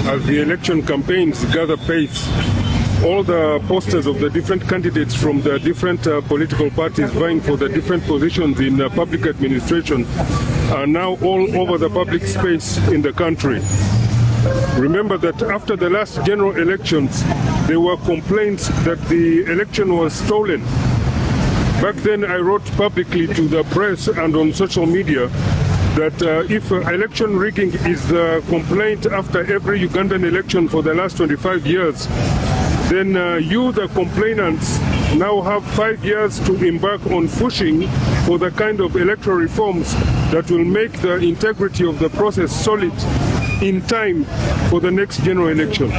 as the election campaigns gather pace. All the posters of the different candidates from the different political parties vying for the different positions in public administration are now all over the public space in the country. Remember that after the last general elections, there were complaints that the election was stolen. Back then, I wrote publicly to the press and on social media that if election rigging is the complaint after every Ugandan election for the last 25 years, then you, the complainants, now have 5 years to embark on pushing for the kind of electoral reforms that will make the integrity of the process solid in time for the next general election.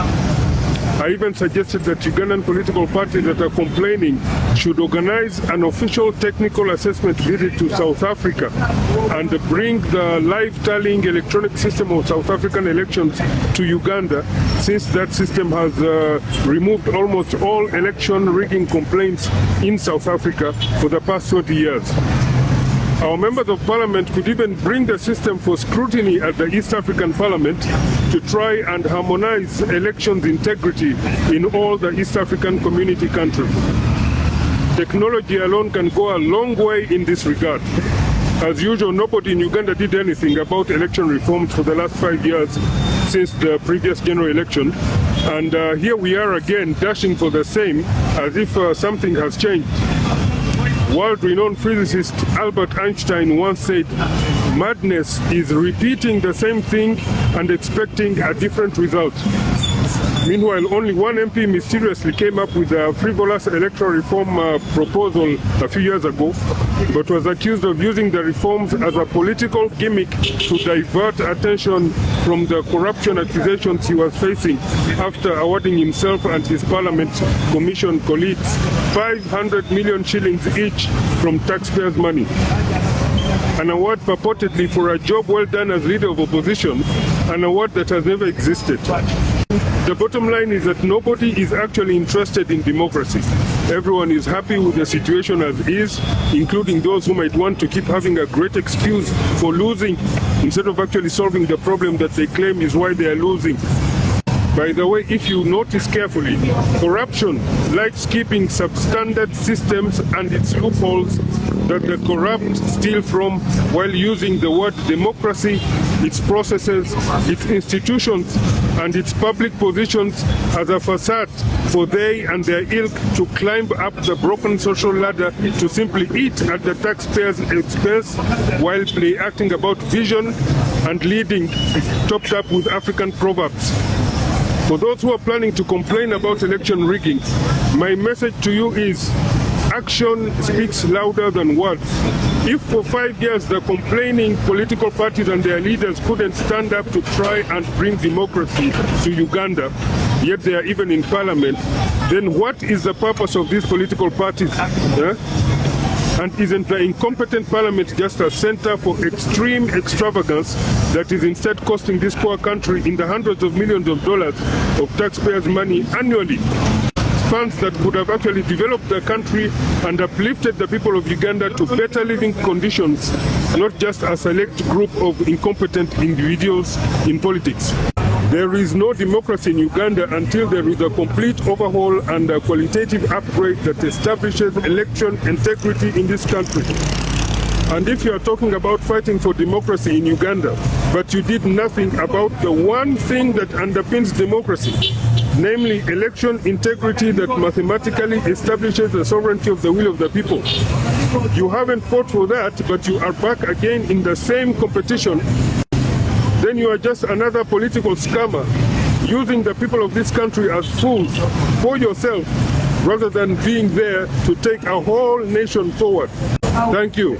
I even suggested that Ugandan political parties that are complaining should organize an official technical assessment visit to South Africa and bring the live tallying electronic system of South African elections to Uganda, since that system has removed almost all election rigging complaints in South Africa for the past 20 years. Our members of parliament could even bring the system for scrutiny at the East African Parliament to try and harmonize elections integrity in all the East African community countries. Technology alone can go a long way in this regard. As usual, nobody in Uganda did anything about election reforms for the last 5 years since the previous general election. And here we are again dashing for the same as if something has changed. World-renowned physicist Albert Einstein once said, "Madness is repeating the same thing and expecting a different result." Meanwhile, only one MP mysteriously came up with a frivolous electoral reform proposal a few years ago, but was accused of using the reforms as a political gimmick to divert attention from the corruption accusations he was facing after awarding himself and his Parliament Commission colleagues 500 million shillings each from taxpayers' money. An award purportedly for a job well done as leader of opposition, an award that has never existed. The bottom line is that nobody is actually interested in democracy. Everyone is happy with the situation as is, including those who might want to keep having a great excuse for losing instead of actually solving the problem that they claim is why they are losing. By the way, if you notice carefully, corruption likes keeping substandard systems and its loopholes that the corrupt steal from, while using the word democracy, its processes, its institutions, and its public positions as a facade for they and their ilk to climb up the broken social ladder to simply eat at the taxpayers' expense, while they acting about vision and leading, topped up with African proverbs. For those who are planning to complain about election rigging, my message to you is, action speaks louder than words. If for 5 years the complaining political parties and their leaders couldn't stand up to try and bring democracy to Uganda, yet they are even in parliament, then what is the purpose of these political parties? And isn't the incompetent parliament just a center for extreme extravagance that is instead costing this poor country in the hundreds of millions of dollars of taxpayers' money annually? Funds that could have actually developed the country and uplifted the people of Uganda to better living conditions, not just a select group of incompetent individuals in politics. There is no democracy in Uganda until there is a complete overhaul and a qualitative upgrade that establishes election integrity in this country. And if you are talking about fighting for democracy in Uganda, but you did nothing about the one thing that underpins democracy, namely election integrity that mathematically establishes the sovereignty of the will of the people, you haven't fought for that, but you are back again in the same competition, then you are just another political scammer, using the people of this country as fools for yourself, rather than being there to take a whole nation forward. Thank you.